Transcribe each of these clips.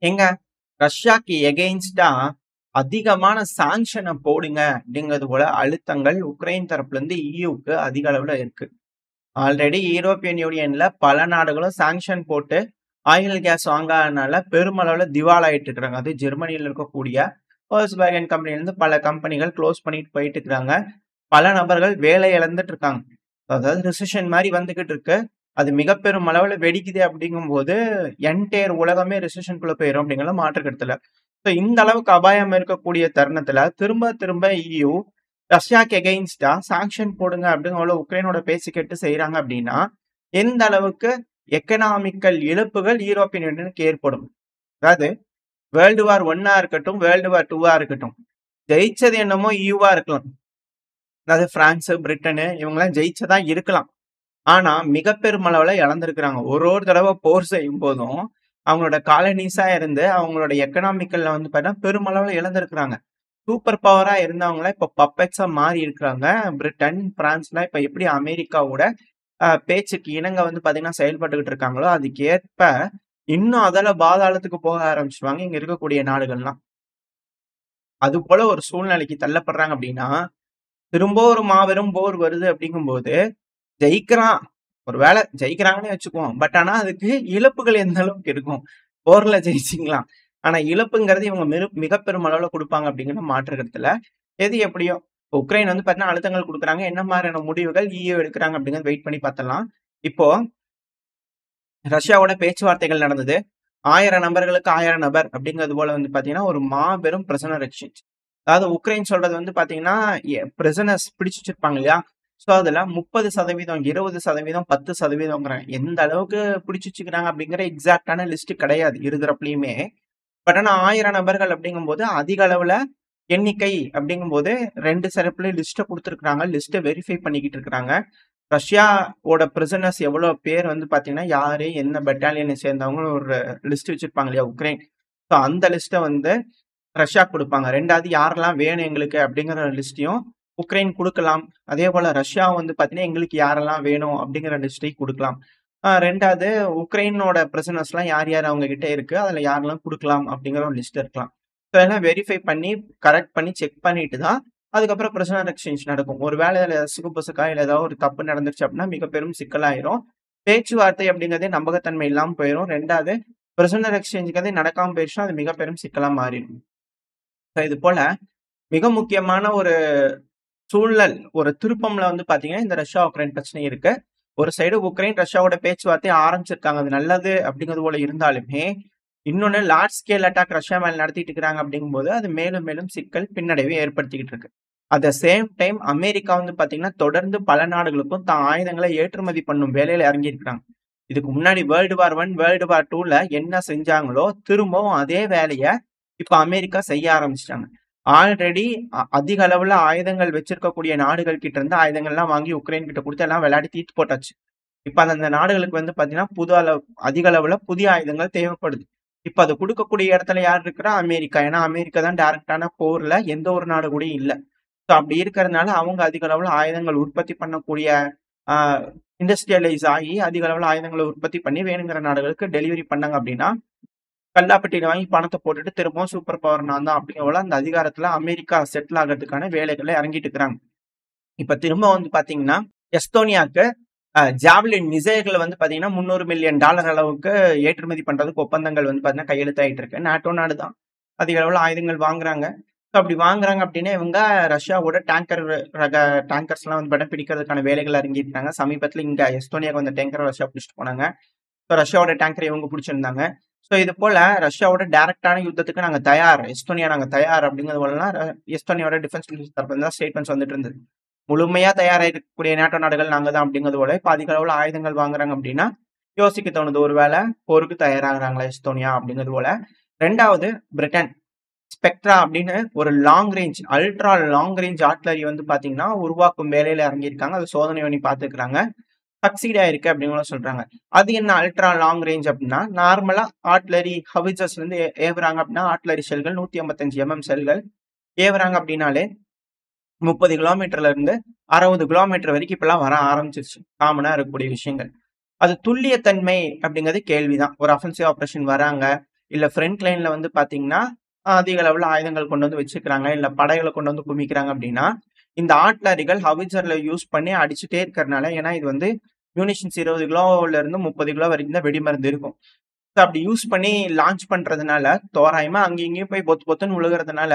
ஏங்க ரஷ்யாக்கு எகெயின்ஸ்டா அதிகமான சாங்ஷனை போடுங்க அப்படிங்கிறது போல அழுத்தங்கள் உக்ரைன் தரப்புல இருந்து இயூக்கு அதிக அளவுல இருக்கு. ஆல்ரெடி யூரோப்பியன் யூனியன்ல பல நாடுகளும் சாங்ஷன் போட்டு ஆயில் கேஸ் வாங்காதனால பெருமளவுல திவாலாயிட்டு இருக்கிறாங்க. அது ஜெர்மனியில இருக்கக்கூடிய Volkswagen கம்பெனில இருந்து பல கம்பெனிகள் க்ளோஸ் பண்ணிட்டு போயிட்டு இருக்காங்க. பல நபர்கள் வேலை இழந்துட்டு இருக்காங்க. அதாவது ரிசெஷன் மாதிரி வந்துகிட்டு இருக்கு. அது மிக பெரும் அளவுல வெடிக்குது அப்படிங்கும்போது என்டையர் உலகமே ரிசெஷனுக்குள்ள போயிரும் அப்படிங்கிற மாற்று கருத்து இல்ல. ஸோ இந்த அளவுக்கு அபாயம் இருக்கக்கூடிய தருணத்துல திரும்ப திரும்ப இயு ரஷ்யாக்கு எகெயின்ஸ்டா சாங்ஷன் போடுங்க அப்படின்னு உக்ரைனோட பேச்சு கேட்டு செய்யறாங்க அப்படின்னா எந்த அளவுக்கு எக்கனாமிக்கல் இழப்புகள் யூரோப்பியன் யூனியனுக்கு ஏற்படும். அதாவது வேர்ல்டு வார் 1 இருக்கட்டும், வேர்ல்டு வார் 2 இருக்கட்டும், ஜெயிச்சது என்னமோ இயூவா இருக்கலாம். அதாவது பிரான்ஸ், பிரிட்டனு இவங்கெல்லாம் ஜெயிச்சதா இருக்கலாம். ஆனா மிக பெரும் அளவுல இழந்திருக்கிறாங்க. ஒரு தடவை போர் செய்யும் போதும் அவங்களோட காலனிஸா இருந்து அவங்களோட எக்கனாமிக்கல்ல வந்து பார்த்தீங்கன்னா பெருமளவுல இழந்திருக்கிறாங்க. சூப்பர் பவரா இருந்தவங்கள இப்ப பப்பெட்ஸா மாறி இருக்கிறாங்க. பிரிட்டன், பிரான்ஸ்லாம் இப்ப எப்படி அமெரிக்காவோட பேச்சுக்கு இணங்க வந்து பாத்தீங்கன்னா செயல்பட்டுக்கிட்டு இருக்காங்களோ அதுக்கு ஏற்ப இன்னும் அதில பாதாளத்துக்கு போக ஆரம்பிச்சுருவாங்க இங்க இருக்கக்கூடிய நாடுகள்லாம். அது போல ஒரு சூழ்நிலைக்கு தள்ளப்படுறாங்க அப்படின்னா திரும்ப ஒரு மாபெரும் போர் வருது அப்படிங்கும்போது ஜெயிக்கிறான். ஒரு வேளை ஜெயிக்கிறாங்கன்னு வச்சுக்குவோம். பட் ஆனா அதுக்கு இழப்புகள் எந்த அளவுக்கு இருக்கும்? போர்ல ஜெயிச்சிக்கலாம். ஆனா இழப்புங்கிறது இவங்க மிக பெரும் அளவுல குடுப்பாங்க அப்படிங்கிற மாற்று கருத்துல. எது எப்படியோ உக்ரைன் வந்து பார்த்தீங்கன்னா அழுத்தங்கள் குடுக்குறாங்க. என்ன மாதிரியான முடிவுகள் இயூ எடுக்குறாங்க அப்படிங்கிறத வெயிட் பண்ணி பார்த்தரலாம். இப்போ ரஷ்யாவோட பேச்சுவார்த்தைகள் நடந்தது. 1000 நபர்களுக்கு 1000 நபர் அப்படிங்கிறது போல வந்து பார்த்தீங்கன்னா, ஒரு மாபெரும் பிரிசனர் எக்ஸ்சேஞ்ச். அதாவது உக்ரைன் சொல்றது வந்து பார்த்தீங்கன்னா, பிரிசனர்ஸ் பிடிச்சு வச்சிருப்பாங்க இல்லையா? ஸோ அதுல 30%, 20%, 10%ங்கிறாங்க. எந்த அளவுக்கு பிடிச்சு வச்சுக்கிறாங்க அப்படிங்கிற எக்ஸாக்ட்டான லிஸ்ட் கிடையாது இரு தரப்புலயுமே. பட் ஆனா 1000 நபர்கள் அப்படிங்கும்போது அதிக அளவுல எண்ணிக்கை அப்படிங்கும்போது 2 தரப்புலயும் லிஸ்ட்ட குடுத்துருக்காங்க. லிஸ்ட்ட வெரிஃபை பண்ணிக்கிட்டு இருக்காங்க. ரஷ்யாவோட பிரிசனர்ஸ் எவ்வளோ பேர் வந்து பார்த்தீங்கன்னா, யாரு என்ன பெட்டாலியனை சேர்ந்தவங்கன்னு ஒரு லிஸ்ட் வச்சிருப்பாங்க இல்லையா உக்ரைன். ஸோ அந்த லிஸ்ட்ட வந்து ரஷ்யாக்கு குடுப்பாங்க. 2வது யாரெல்லாம் வேணும் எங்களுக்கு அப்படிங்கிற லிஸ்ட்டையும் உக்ரைன் குடுக்கலாம். அதேபோல ரஷ்யா வந்து பார்த்தீங்கன்னா, எங்களுக்கு யாரெல்லாம் வேணும் அப்படிங்கிற லிஸ்ட்டையும் குடுக்கலாம். 2வது உக்ரைனோட பிரிசனர்ஸ்லாம் யார் யார் அவங்க கிட்ட இருக்கு, அதுல யாரெல்லாம் குடுக்கலாம் அப்படிங்கிற ஒரு லிஸ்ட் இருக்கலாம். ஸோ இதெல்லாம் வெரிஃபை பண்ணி, கரெக்ட் பண்ணி, செக் பண்ணிட்டு தான் அதுக்கப்புறம் பிரிசனர் எக்ஸ்சேஞ்ச் நடக்கும். ஒரு வேளை இதுல சிகுபுசுக்கா இல்ல ஏதாவது ஒரு தப்பு நடந்துருச்சு அப்படின்னா மிக பெரும் சிக்கலாயிரும். பேச்சுவார்த்தை அப்படிங்கிறதே நம்பகத்தன்மை இல்லாம போயிரும். 2வது பிரிசனர் எக்ஸ்சேஞ்சுங்கிறதே நடக்காம போயிருச்சுன்னா அது மிக பெரும் சிக்கலா மாறிடும். இது போல மிக முக்கியமான ஒரு சூழல், ஒரு திருப்பம்ல வந்து பாத்தீங்கன்னா இந்த ரஷ்யா உக்ரைன் பிரச்சனை இருக்கு. ஒரு சைடு உக்ரைன் ரஷ்யாவோட பேச்சுவார்த்தையை ஆரம்பிச்சிருக்காங்க. அது நல்லது அப்படிங்கிறது போல இருந்தாலுமே இன்னொன்னு லார்ஜ் ஸ்கேல் அட்டாக் ரஷ்யா மேல நடத்திட்டு இருக்கிறாங்க அப்படிங்கும்போது அது மேலும் மேலும் சிக்கல் பின்னடைவை ஏற்படுத்திக்கிட்டு இருக்கு. At the same time America வந்து பாத்தீங்கன்னா தொடர்ந்து பல நாடுகளுக்கும் தான் ஆயுதங்களை ஏற்றுமதி பண்ணும் வேலையில இறங்கி இருக்கிறாங்க. இதுக்கு முன்னாடி வேர்ல்டு வார் 1, வேர்ல்டு வார் 2ல என்ன செஞ்சாங்களோ திரும்பவும் அதே வேலையை இப்ப அமெரிக்கா செய்ய ஆரம்பிச்சிட்டாங்க. ஆல்ரெடி அதிக அளவுல ஆயுதங்கள் வச்சிருக்கக்கூடிய நாடுகள் கிட்ட இருந்து ஆயுதங்கள்லாம் வாங்கி உக்ரைன் கிட்ட கொடுத்து எல்லாம் விளையாடி தீர்த்து போட்டாச்சு. இப்ப அந்த நாடுகளுக்கு வந்து பாத்தீங்கன்னா அதிக அளவுல புதிய ஆயுதங்கள் தேவைப்படுது. இப்ப அது கொடுக்கக்கூடிய இடத்துல யார் இருக்கிறா? அமெரிக்கா. ஏன்னா அமெரிக்கா தான் டைரக்டான போர்ல எந்த ஒரு நாடு கூட இல்ல. ஸோ அப்படி இருக்கிறதுனால அவங்க அதிக அளவுல ஆயுதங்கள் உற்பத்தி பண்ணக்கூடிய இண்டஸ்ட்ரியலைஸ் ஆகி அதிக அளவுல ஆயுதங்களை உற்பத்தி பண்ணி வேணுங்கிற நாடுகளுக்கு டெலிவரி பண்ணாங்க அப்படின்னா கல்லாப்பட்டியில வாங்கி பணத்தை போட்டுட்டு திரும்பவும் சூப்பர் பவர் நான் தான் அப்படிங்கிற அந்த அதிகாரத்துல அமெரிக்கா செட்டில் ஆகிறதுக்கான வேலைகளை இறங்கிட்டு இருக்கிறாங்க. இப்ப திரும்ப வந்து பாத்தீங்கன்னா எஸ்தோனியாக்கு ஜாவ்லின் மிசைல்களை வந்து பாத்தீங்கன்னா $300 மில்லியன் அளவுக்கு ஏற்றுமதி பண்றதுக்கு ஒப்பந்தங்கள் வந்து பாத்தீங்கன்னா கையெழுத்தாயிட்டு இருக்கு. நாட்டோ நாடு தான் அதிக அளவுல ஆயுதங்கள் வாங்குறாங்க. அப்படி வாங்குறாங்க அப்படின்னா இவங்க ரஷ்யாவோட டேங்கர்ஸ் எல்லாம் வந்து பாத்தீங்கன்னா பிடிக்கிறதுக்கான வேலைகள் இறங்கிட்டாங்க. சமீபத்துல இங்க எஸ்தோனியாவுக்கு வந்த டேங்கரை ரஷ்யா பிடிச்சிட்டு போனாங்க. ரஷ்யாவோட டேங்கரை இவங்க பிடிச்சிருந்தாங்க. ஸோ இது போல ரஷ்யாவோட டைரக்டான யுத்தத்துக்கு நாங்க தயார், எஸ்டோனியா நாங்க தயார் அப்படிங்கிறது போலலாம் எஸ்டோனியாவோட டிஃபென்ஸ் மினிஸ்டர் தரப்புல தான் ஸ்டேட்மெண்ட்ஸ் வந்துட்டு இருந்தது. முழுமையா தயாராகக்கூடிய நாட்டோ நாடுகள் நாங்க தான் அப்படிங்கிறது போல இப்ப அதிக அளவுல ஆயுதங்கள் வாங்குறாங்க அப்படின்னா யோசிக்க தோணுது, ஒரு வேளை போருக்கு தயாராகிறாங்களா எஸ்டோனியா அப்படிங்கிறது போல. 2வது பிரிட்டன் ஸ்பெக்ட்ரா அப்படின்னு ஒரு அல்ட்ரா லாங் ரேஞ்ச் ஆர்ட்லரி வந்து பாத்தீங்கன்னா உருவாக்கும் வேலையில இறங்கியிருக்காங்க. அது சோதனை பண்ணி பாத்துக்கிறாங்க. சக்சீட் ஆயிருக்கு அப்படின்னு சொல்றாங்க. அது என்ன அல்ட்ரா லாங் ரேஞ்ச் அப்படின்னா நார்மலா ஆர்ட்லரி ஹவிச்சர்ஸ்ல இருந்து ஏவுறாங்க அப்படின்னா ஆர்ட்லரி ஷெல்கள் 155 செல்கள் ஏவுறாங்க அப்படின்னாலே 30 கிலோமீட்டர்ல இருந்து 60 கிலோமீட்டர் வரைக்கும் இப்பெல்லாம் வர ஆரம்பிச்சிருச்சு. காமனா இருக்கக்கூடிய விஷயங்கள். அது துல்லியத்தன்மை அப்படிங்கிறது கேள்விதான். ஒரு அஃபென்சிவ் ஆபரேஷன் வராங்க, இல்ல ஃப்ரண்ட் லைன்ல வந்து பாத்தீங்கன்னா அதிக அளவுல ஆயுதங்கள் கொண்டு வந்து வச்சுக்கிறாங்க, இல்ல படைகளை கொண்டு வந்து குமிக்கிறாங்க அப்படின்னா, இந்த ஆர்ட்லரிகள் ஹவிட்சர்ல யூஸ் பண்ணி அடிச்சுட்டே இருக்கிறனால, ஏன்னா இது வந்து மியூனிஷன்ஸ் 20 கிலோல இருந்து 30 கிலோ வரைக்கும் தான் வெடிமருந்து இருக்கும். ஸோ அப்படி யூஸ் பண்ணி லான்ச் பண்றதுனால, தோராயமா அங்கேயும் இங்கேயும் போய் பொத்து பொத்துன்னு விழுகுறதுனால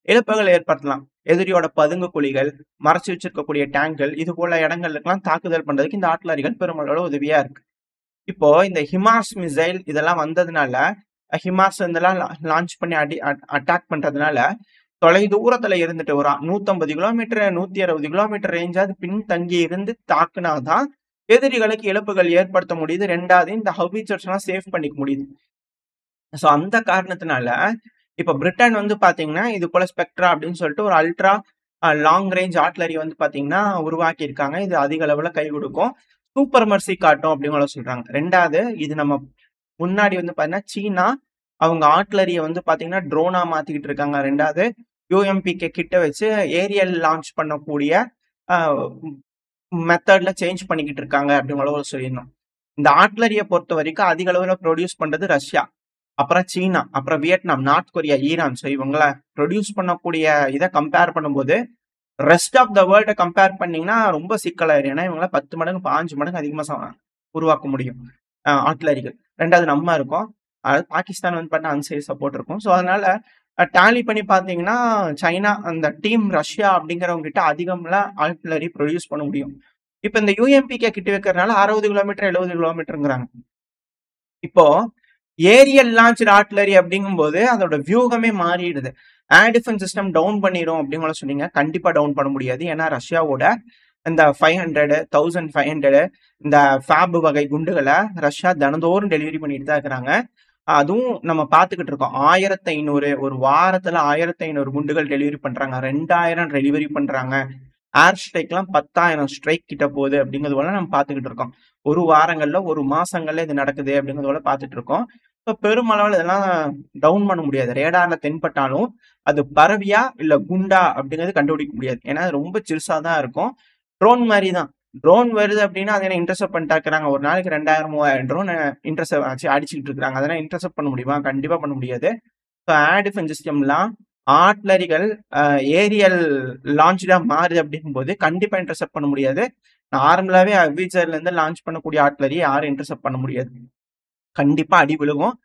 இழப்புகள் ஏற்படுத்தலாம். எதிரியோட பதுங்கு குழிகள், மறைச்சு வச்சிருக்கக்கூடிய டேங்க்கள், இது போல இடங்களுக்கெல்லாம் தாக்குதல் பண்றதுக்கு இந்த ஆர்ட்லரிகள் பெருமளவுல உதவியா இருக்கு. இப்போ இந்த ஹிமார்ஸ் மிசைல் இதெல்லாம் வந்ததுனால, ஹிமார்ஸ் இதெல்லாம் லான்ச் பண்ணி அட்டாக் பண்றதுனால, தொலை தூரத்துல இருந்துட்டு ஒரு 150 கிலோமீட்டர், 160 கிலோமீட்டர் ரேஞ்சாவது பின்தங்கி இருந்து தாக்குனாதான் எதிரிகளுக்கு இழப்புகள் ஏற்படுத்த முடியுது. 2வது இந்த ஹவிட்சர்ஸ் எல்லாம் சேவ் பண்ணிக்க முடியுது. சோ அந்த காரணத்தினால இப்ப பிரிட்டன் வந்து பாத்தீங்கன்னா இது போல ஸ்பெக்ட்ரா அப்படின்னு சொல்லிட்டு ஒரு அல்ட்ரா லாங் ரேஞ்ச் ஆர்ட்லரி வந்து பாத்தீங்கன்னா உருவாக்கி இருக்காங்க. இது அதிக அளவுல கை கொடுக்கும், சூப்பர் மர்சி காட்டும் அப்படிங்கிற சொல்றாங்க. 2வது இது நம்ம முன்னாடி வந்து பாத்தீங்கன்னா சீனா அவங்க ஆர்ட்லரிய வந்து பாத்தீங்கன்னா ட்ரோனா மாத்திக்கிட்டு இருக்காங்க. 2வது யூஎம்பிகே கிட்ட வச்சு ஏரியல் லான்ச் பண்ணக்கூடிய மெத்தட்ல சேஞ்ச் பண்ணிக்கிட்டு இருக்காங்க அப்படிங்கிற சொல்லியிருந்தோம். இந்த ஆர்ட்லரிய பொறுத்த வரைக்கும் அதிக அளவுல ப்ரொடியூஸ் பண்றது ரஷ்யா, அப்புறம் சீனா, அப்புறம் Vietnam, north Korea, Iran. So இவங்கள ப்ரொடியூஸ் பண்ணக்கூடிய இதை கம்பேர் பண்ணும்போது ரெஸ்ட் ஆஃப் த வேர்ல்ட கம்பேர் பண்ணீங்கன்னா ரொம்ப சிக்கலாயிரும். ஏன்னா இவங்கள 10 மடங்கு 5 மடங்கு அதிகமா உருவாக்க முடியும் ஆர்ட்லரிகள். 2வது நம்ம இருக்கோம், அதாவது பாகிஸ்தான் வந்து பார்த்தா அன்சைட் சப்போர்ட் இருக்கும். ஸோ அதனால டேலி பண்ணி பார்த்தீங்கன்னா சைனா அந்த டீம் ரஷ்யா அப்படிங்கிறவங்க கிட்ட அதிகம்ல ஆர்ட்லரி ப்ரொடியூஸ் பண்ண முடியும். இப்போ இந்த யூஎம்பிகே கிட்ட வைக்கிறதுனால 60 கிலோமீட்டர் 70 கிலோமீட்டருங்கிறாங்க. இப்போ ஏரியல் லான்ச் ஆர்ட்லரி அப்படிங்கும்போது அதோட வியூகமே மாறிடுது. ஏர் டிஃபென்ஸ் சிஸ்டம் டவுன் பண்ணிடும் அப்படிங்கிற சொன்னீங்க. கண்டிப்பா டவுன் பண்ண முடியாது. ஏன்னா ரஷ்யாவோட இந்த 500, 1500 இந்த ஃபேப் வகை குண்டுகளை ரஷ்யா தினந்தோறும் டெலிவரி பண்ணிட்டு தான் இருக்கிறாங்க. அதுவும் நம்ம பார்த்துக்கிட்டு இருக்கோம். 1500 ஒரு வாரத்துல 1500 குண்டுகள் டெலிவரி பண்றாங்க, 2000 டெலிவரி பண்றாங்க. ஏர் ஸ்ட்ரைக்லாம் 10,000 ஸ்ட்ரைக் கிட்ட போகுது அப்படிங்கிறது போல நம்ம பார்த்துக்கிட்டு இருக்கோம். ஒரு வாரங்கள்ல ஒரு மாசங்கள்ல இது நடக்குது அப்படிங்கிறது போல பார்த்துட்டு இருக்கோம். ஸோ பெருமளவில் இதெல்லாம் டவுன் பண்ண முடியாது. ரேடார்ல தென்பட்டாலும் அது பரவியா இல்ல குண்டா அப்படிங்கிறது கண்டுபிடிக்க முடியாது. ஏன்னா அது ரொம்ப சிறுசா தான் இருக்கும். ட்ரோன் மாதிரி தான். ட்ரோன் வருது அப்படின்னா அதை என்ன இன்டர்செப்ட் பண்ணிட்டாக்குறாங்க. ஒரு நாளைக்கு 2000 3000 ட்ரோன் இன்டர்செப்ட் அடிச்சுட்டு இருக்காங்க. அதெல்லாம் இன்டர்செப்ட் பண்ண முடியுமா? கண்டிப்பா பண்ண முடியாது. ஸோ ஏர் டிஃபென்ஸ் சிஸ்டம்லாம் ஆர்ட்லரிகள் ஏரியல் லான்ச்சா மாறுது அப்படிங்கும்போது கண்டிப்பா இன்டர்செப்ட் பண்ண முடியாது. நார்மலாவே ஹவிட்சர்ல இருந்து லான்ச் பண்ணக்கூடிய ஆர்ட்லரி யாரும் இன்டர்செப்ட் பண்ண முடியாது. கண்டிப்பா அடி விழுகும்.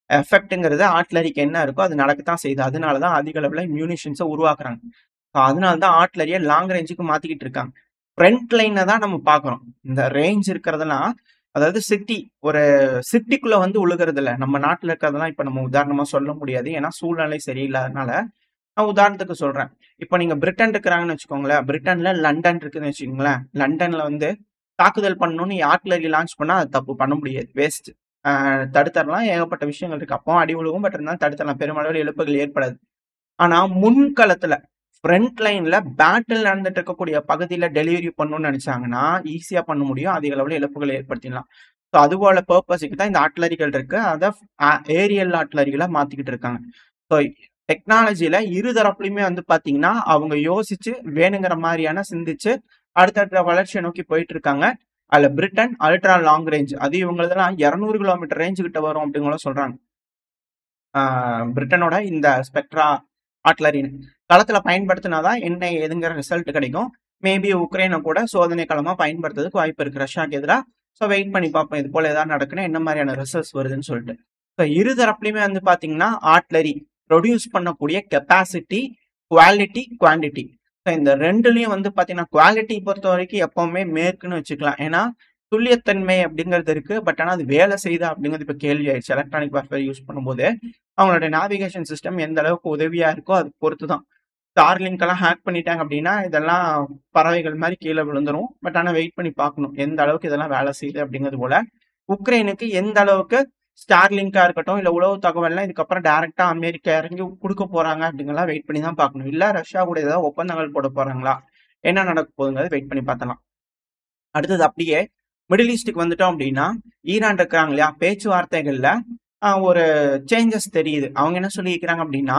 எஃபெக்ட்ங்கிறது ஆர்ட்லரிக்கு என்ன இருக்கோ அது நடக்கத்தான் செய்யுது. அதனாலதான் அதிக அளவுல மியூனிஷன்ஸை உருவாக்குறாங்க. அதனாலதான் ஆர்ட்லரியை லாங் ரேஞ்சுக்கு மாத்திக்கிட்டு இருக்காங்க. ஃப்ரண்ட் லைனை தான் நம்ம பார்க்குறோம். இந்த ரேஞ்ச் இருக்கிறதெல்லாம் அதாவது ஒரு சிட்டிக்குள்ள வந்து உழுகிறது இல்லை. நம்ம நாட்டில் இருக்கிறதெல்லாம் இப்போ நம்ம உதாரணமா சொல்ல முடியாது. ஏன்னா சூழ்நிலை சரியில்லாதனால நான் உதாரணத்துக்கு சொல்றேன். இப்போ நீங்க பிரிட்டன் இருக்கிறாங்கன்னு வச்சுக்கோங்களேன். பிரிட்டன்ல லண்டன் இருக்குன்னு வச்சுக்கோங்களேன். லண்டன்ல வந்து தாக்குதல் பண்ணணும்னு ஆர்ட்லரி லான்ச் பண்ணா அது தப்பு, பண்ண முடியாது, வேஸ்ட். தடுத்தரலாம், ஏகப்பட்ட விஷயங்கள் இருக்கு. அப்போ அடி விழுவும், பட் இருந்தாலும் தடுத்தரலாம், பெருமளவில் இழப்புகள் ஏற்படாது. ஆனா முன்களத்துல ஃப்ரண்ட் லைன்ல பேட்டில் நடந்துட்டு இருக்கக்கூடிய பகுதியில டெலிவரி பண்ணணும்னு நினைச்சாங்கன்னா ஈஸியா பண்ண முடியும். அதிக அளவுல இழப்புகளை ஏற்படுத்திடலாம். ஸோ அது போல பர்பஸுக்கு தான் இந்த ஆர்ட்லரிகள் இருக்கு. அதை ஏரியல் ஆர்ட்லரிகளா மாத்திக்கிட்டு இருக்காங்க. ஸோ டெக்னாலஜில இரு தரப்புலையுமே வந்து பாத்தீங்கன்னா அவங்க யோசிச்சு வேணுங்கிற மாதிரியான சிந்திச்சு அடுத்தடுத்த வளர்ச்சியை நோக்கி போயிட்டு இருக்காங்க. அதுல பிரிட்டன் அல்ட்ரா லாங் ரேஞ்ச், அது இவங்களதெல்லாம் 200 கிலோமீட்டர் ரேஞ்சு கிட்ட வரும் அப்படிங்கிற சொல்றாங்க. பிரிட்டனோட இந்த ஸ்பெக்ட்ரா ஆர்ட்லரின்னு களத்துல பயன்படுத்தினாதான் என்ன ஏதுங்கிற ரிசல்ட் கிடைக்கும். மேபி உக்ரைனை கூட சோதனை களமா பயன்படுத்துறதுக்கு வாய்ப்பு இருக்கு ரஷ்யாவுக்கு எதிராக. ஸோ வெயிட் பண்ணி பார்ப்போம் இது போல ஏதாவது நடக்குன்னா என்ன மாதிரியான ரிசல்ட்ஸ் வருதுன்னு சொல்லிட்டு. ஸோ இரு தரப்புலையுமே வந்து பாத்தீங்கன்னா ஆர்ட்லரி ப்ரொடியூஸ் பண்ணக்கூடிய கெப்பாசிட்டி, குவாலிட்டி, குவான்டிட்டி, இந்த ரெண்டுலயும் வந்து பாத்தீங்கன்னா குவாலிட்டி பொறுத்த வரைக்கும் எப்பவுமே மேற்குன்னு வச்சுக்கலாம். ஏன்னா துல்லியத்தன்மை அப்படிங்கிறது இருக்கு. பட் ஆனால் அது வேலை செய்யுதா அப்படிங்கிறது இப்போ கேள்வி ஆயிடுச்சு. எலக்ட்ரானிக் வார்ஃபேர் யூஸ் பண்ணும்போது அவங்களோட நேவிகேஷன் சிஸ்டம் எந்த அளவுக்கு உதவியா இருக்கோ அது பொறுத்து தான். ஸ்டார்லிங்க் எல்லாம் ஹேக் பண்ணிட்டாங்க அப்படின்னா இதெல்லாம் பறவைகள் மாதிரி கீழே விழுந்துரும். பட் ஆனால் வெயிட் பண்ணி பார்க்கணும் எந்த அளவுக்கு இதெல்லாம் வேலை செய்யுது அப்படிங்கிறது போல. உக்ரைனுக்கு எந்த அளவுக்கு ஸ்டார்லிங்கா இருக்கட்டும் இல்ல உளவு தகவல்லாம் இதுக்கப்புறம் டைரக்டா அமெரிக்கா இறங்கி கொடுக்க போறாங்க அப்படிங்கலாம் வெயிட் பண்ணி தான் பார்க்கணும். இல்ல ரஷ்யா கூட ஏதாவது ஒப்பந்தங்கள் போட போறாங்களா, என்ன நடக்க போகுதுங்கிறது வெயிட் பண்ணி பார்த்தலாம். அடுத்தது அப்படியே மிடில் ஈஸ்டுக்கு வந்துட்டோம் அப்படின்னா ஈரான் இருக்கிறாங்க இல்லையா, பேச்சுவார்த்தைகள்ல ஒரு சேஞ்சஸ் தெரியுது. அவங்க என்ன சொல்லியிருக்கிறாங்க அப்படின்னா,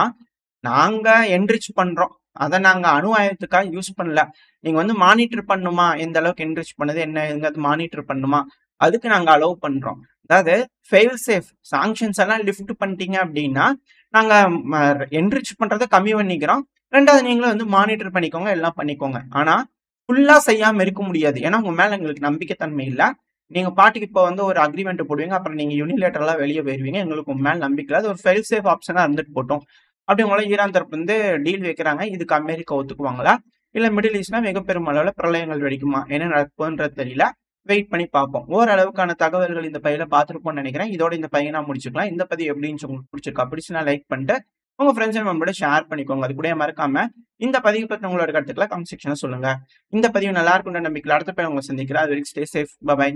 நாங்க என்ரிச் பண்றோம், அதை நாங்க அணு ஆயுதத்துக்காக யூஸ் பண்ணல. நீங்க வந்து மானிட்டர் பண்ணுமா, எந்த அளவுக்கு என்ரிச் பண்ணுது என்ன எங்காவது மானிட்டர் பண்ணுமா, அதுக்கு நாங்க அலோவ் பண்றோம். அதாவது ஃபெயில் சேஃப் சாங்ஷன்ஸ் எல்லாம் லிஃப்ட் பண்ணிட்டீங்க அப்படின்னா, நாங்க என்ரிச் பண்றத கம்மி பண்ணிக்கிறோம். 2வது நீங்களும் வந்து மானிட்டர் பண்ணிக்கோங்க, எல்லாம் பண்ணிக்கோங்க. ஆனா, ஃபுல்லா செய்யாம இருக்க முடியாது. ஏன்னா, உங்க மேல எங்களுக்கு நம்பிக்கை தன்மை இல்ல. நீங்க பாட்டுக்கு இப்போ வந்து ஒரு அக்ரீமெண்ட் போடுவீங்க. அப்புறம் நீங்க யூனிலேட்டரலா வெளிய போயிருவீங்க. எங்களுக்கு உங்க மேல நம்பிக்கை இல்ல. அது ஒரு ஃபெயில் சேஃப் ஆப்ஷனா இருந்துட்டு போட்டும். அப்படி உங்கள ஈரான் தரப்பு வந்து டீல் வைக்கிறாங்க. இதுக்கு அமெரிக்கா ஒத்துக்குவாங்களா? இல்ல மிடில் ஈஸ்ட்ல மிக பெரும் அளவுல பிரளயங்கள் வெடிக்குமா? என்ன நடக்கும்ன்றது தெரியல. வெயிட் பண்ணி பார்ப்போம். ஓரளவுக்கான தகவல்கள் இந்த பதிவுல பார்த்திருப்போம்னு நினைக்கிறேன். இதோட இந்த பதிவ நான் முடிச்சுக்கலாம். இந்த பதிவு எப்படி இருந்துச்சு உங்களுக்கு பிடிச்சிருக்கா? பிடிச்சுனா லைக் பண்ணிட்டு, உங்க ஃப்ரெண்ட்ஸ் அண்ட் ஃபேமிலியோட ஷேர் பண்ணிக்கோங்க. அது கூடயே மறக்காம இந்த பதிவு பத்தின உங்களோட கருத்துக்கள கமெண்ட் செக்ஷன்ல சொல்லுங்க. இந்த பதிவு நல்லா இருக்கும்ன்ற நம்பிக்கையில அடுத்த பதிவுல உங்கள சந்திக்கிறேன். அது வரைக்கும் ஸ்டே சேஃப். பை.